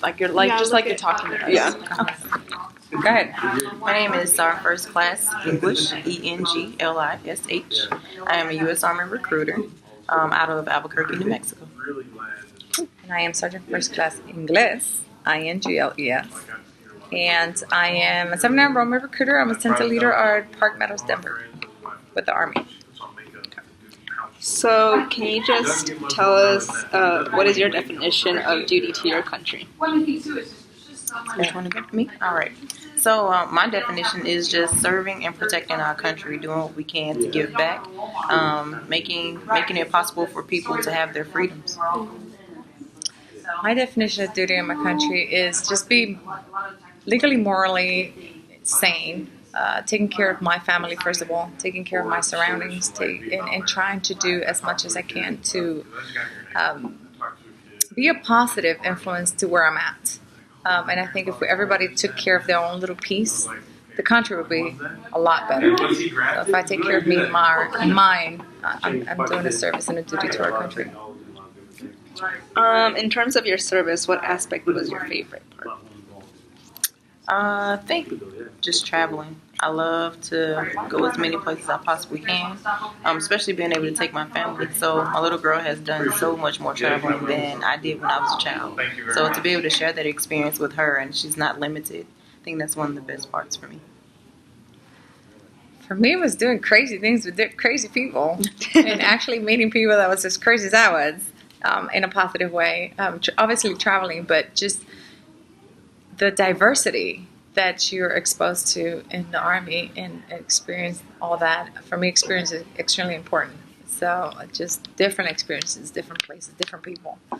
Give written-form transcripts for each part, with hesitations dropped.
Like you're like just like you're talking to us. Yeah. Go ahead. My name is First Class English, English. I am a U.S. Army recruiter out of Albuquerque, New Mexico. And I am Sergeant First Class Ingles, Ingles. And I am a 7-9 Roman recruiter. I'm a center leader at Park Meadows, Denver, with the Army. So, can you just tell us what is your definition of duty to your country? Which one again? Me? All right. So my definition is just serving and protecting our country, doing what we can to give back, making it possible for people to have their freedoms. My definition of duty in my country is just be legally, morally sane, taking care of my family first of all, taking care of my surroundings, and trying to do as much as I can to be a positive influence to where I'm at. And I think if everybody took care of their own little piece, the country would be a lot better. So if I take care of me and mine, I'm doing a service and a duty to our country. In terms of your service, what aspect was your favorite part? I think just traveling. I love to go as many places as I possibly can, especially being able to take my family. So my little girl has done so much more traveling than I did when I was a child. So to be able to share that experience with her and she's not limited, I think that's one of the best parts for me. For me, it was doing crazy things with crazy people and actually meeting people that was as crazy as I was in a positive way. Obviously traveling, but just the diversity that you're exposed to in the Army and experience all that. For me, experience is extremely important. So just different experiences, different places, different people. I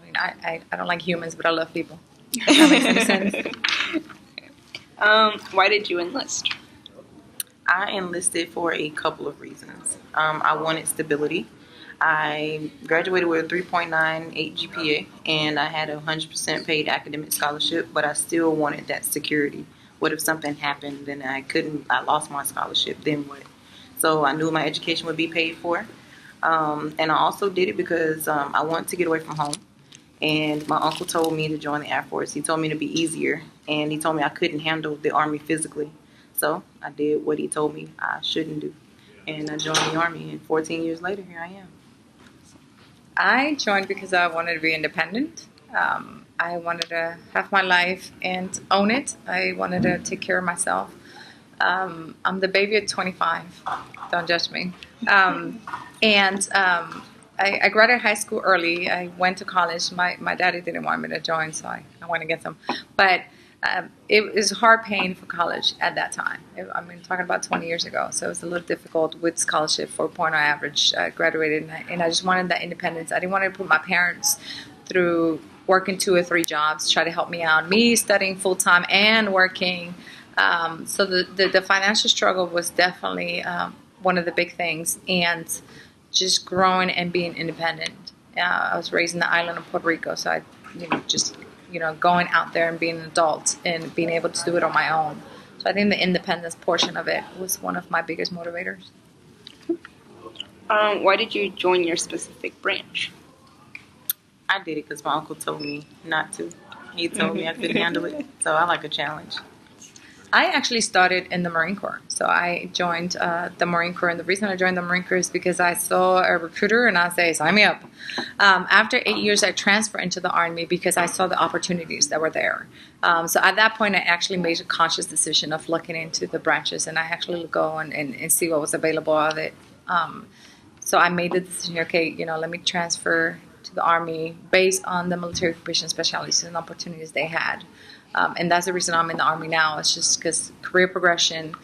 mean, I don't like humans, but I love people. If that makes any sense. Why did you enlist? I enlisted for a couple of reasons. I wanted stability. I graduated with a 3.98 GPA, and I had a 100% paid academic scholarship, but I still wanted that security. What if something happened and I lost my scholarship, then what? So I knew my education would be paid for. And I also did it because I wanted to get away from home. And my uncle told me to join the Air Force. He told me to be easier, and he told me I couldn't handle the Army physically. So I did what he told me I shouldn't do. And I joined the Army, and 14 years later, here I am. I joined because I wanted to be independent. I wanted to have my life and own it. I wanted to take care of myself. I'm the baby at 25. Don't judge me. I graduated high school early. I went to college. My daddy didn't want me to join, so I went to get some. But it was hard paying for college at that time. Talking about 20 years ago. So it was a little difficult with scholarship, 4.0 average. I graduated, and I just wanted that independence. I didn't want to put my parents through working 2 or 3 jobs, try to help me out. Me studying full-time and working. So the financial struggle was definitely one of the big things. And just growing and being independent. I was raised in the island of Puerto Rico, so I, going out there and being an adult and being able to do it on my own. So I think the independence portion of it was one of my biggest motivators. Why did you join your specific branch? I did it because my uncle told me not to. He told me I couldn't handle it, so I like a challenge. I actually started in the Marine Corps. So I joined the Marine Corps, and the reason I joined the Marine Corps is because I saw a recruiter and I said, sign me up. After 8 years, I transferred into the Army because I saw the opportunities that were there. So at that point, I actually made a conscious decision of looking into the branches, and I actually go and see what was available of it. So I made the decision, okay, let me transfer to the Army based on the military occupation specialties and opportunities they had. And that's the reason I'm in the Army now. It's just because career progression,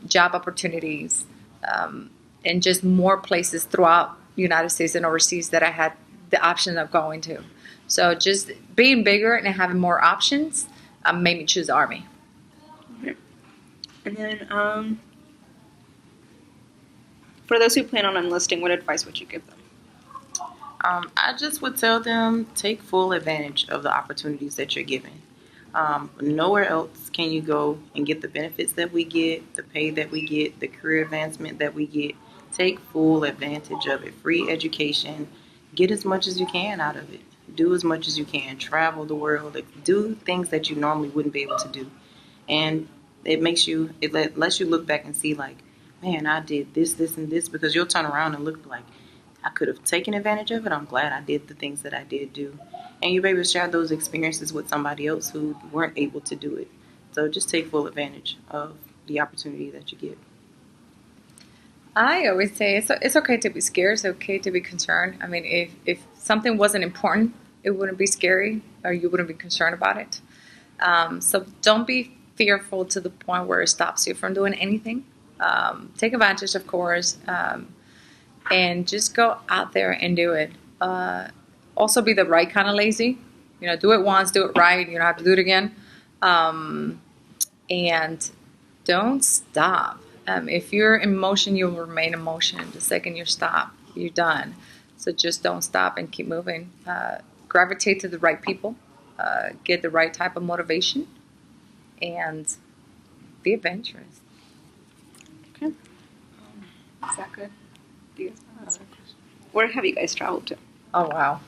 job opportunities, and just more places throughout the United States and overseas that I had the option of going to. So just being bigger and having more options made me choose the Army. And then for those who plan on enlisting, what advice would you give them? I just would tell them, take full advantage of the opportunities that you're given. Nowhere else can you go and get the benefits that we get, the pay that we get, the career advancement that we get. Take full advantage of it. Free education. Get as much as you can out of it. do as much as you can, travel the world, like, do things that you normally wouldn't be able to do. And lets you look back and see, like, man, I did this, this, and this, because you'll turn around and look like, I could have taken advantage of it. I'm glad I did the things that I did do. And you'll be able to share those experiences with somebody else who weren't able to do it. So just take full advantage of the opportunity that you get. I always say it's okay to be scared. It's okay to be concerned. I mean, if something wasn't important, it wouldn't be scary, or you wouldn't be concerned about it. So don't be fearful to the point where it stops you from doing anything. Take advantage, of course, and just go out there and do it. Also, be the right kind of lazy. Do it once, do it right. You don't have to do it again. And don't stop. If you're in motion, you'll remain in motion. The second you stop, you're done. So just don't stop and keep moving. Gravitate to the right people. Get the right type of motivation. And be adventurous. Okay. Is that good? Where have you guys traveled to? Oh, wow.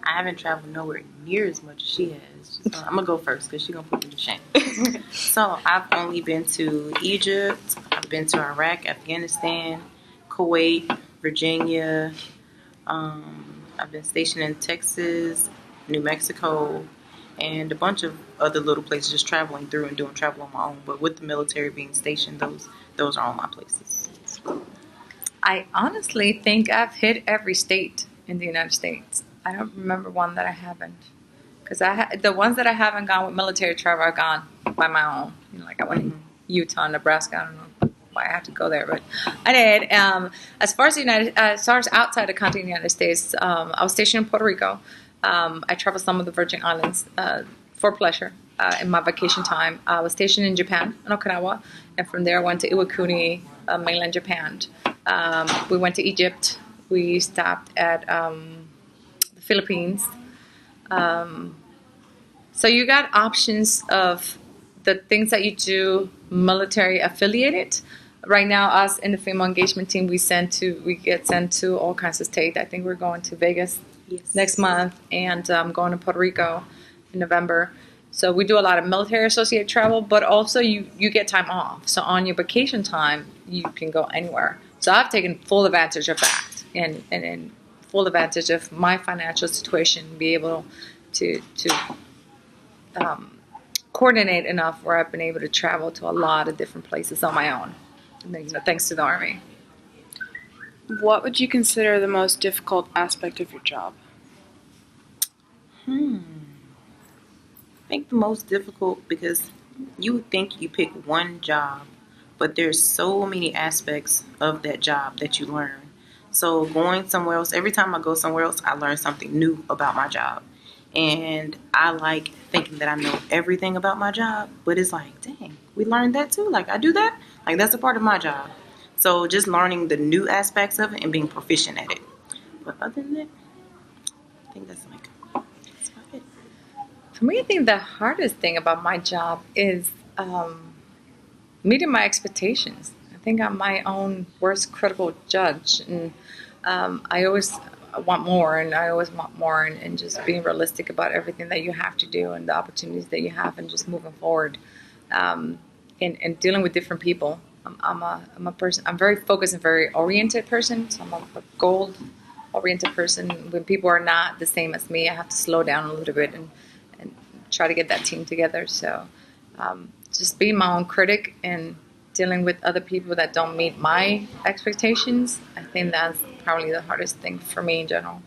I haven't traveled nowhere near as much as she has. So I'm going to go first because she's going to put me to shame. So I've only been to Egypt. I've been to Iraq, Afghanistan, Kuwait, Virginia. I've been stationed in Texas, New Mexico, and a bunch of other little places, just traveling through and doing travel on my own. But with the military being stationed, those are all my places. I honestly think I've hit every state in the United States. I don't remember one that I haven't. Because the ones that I haven't gone with military travel, I've gone by my own. Like I went to Utah, Nebraska. I don't know why I had to go there, but I did. As far as outside the continental United States, I was stationed in Puerto Rico. I traveled some of the Virgin Islands for pleasure in my vacation time. I was stationed in Japan, in Okinawa, and from there I went to Iwakuni, mainland Japan. We went to Egypt. We stopped at the Philippines. So you got options of the things that you do military affiliated. Right now, us in the female engagement team, we get sent to all kinds of states. I think we're going to Vegas next month, and going to Puerto Rico in November. So we do a lot of military associated travel, but also you get time off. So on your vacation time, you can go anywhere. So I've taken full advantage of that, and full advantage of my financial situation, be able to coordinate enough where I've been able to travel to a lot of different places on my own. And then, thanks to the Army. What would you consider the most difficult aspect of your job? I think the most difficult, because you would think you pick one job, but there's so many aspects of that job that you learn. So going somewhere else, every time I go somewhere else, I learn something new about my job. And I like thinking that I know everything about my job, but it's like, dang, we learned that too. Like, I do that. Like, that's a part of my job. So just learning the new aspects of it and being proficient at it. But other than that, I think that's about it. For me, I think the hardest thing about my job is meeting my expectations. I think I'm my own worst critical judge, and I always want more, and just being realistic about everything that you have to do and the opportunities that you have, and just moving forward, and dealing with different people. I'm a person. I'm very focused and very oriented person. So I'm a goal-oriented person. When people are not the same as me, I have to slow down a little bit and try to get that team together. So just being my own critic and dealing with other people that don't meet my expectations, I think that's probably the hardest thing for me in general.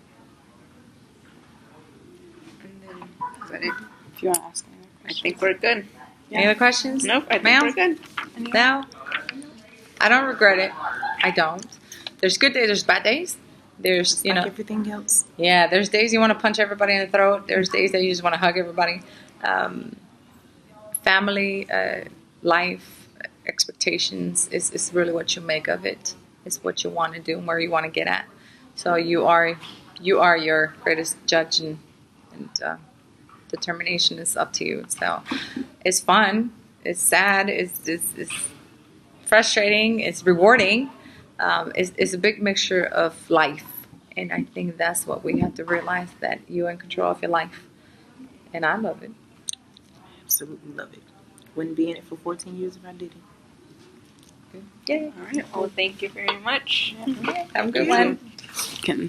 And then, is that it? If you want to ask any other questions. I think we're good. Yeah. Any other questions? Nope, I think Ma'am? we're good. No? I don't regret it. I don't. There's good days, there's bad days. There's, like everything else. Yeah, there's days you want to punch everybody in the throat. There's days that you just want to hug everybody. Family, life, expectations is really what you make of it. It's what you want to do and where you want to get at. So you are your greatest judge, and determination is up to you. So it's fun. It's sad. It's frustrating. It's rewarding. It's a big mixture of life, And I think that's what we have to realize, that you're in control of your life. And I love it. Absolutely love it. Wouldn't be in it for 14 years if I didn't. Yay. All right. Well, thank you very much. Have a good one. Can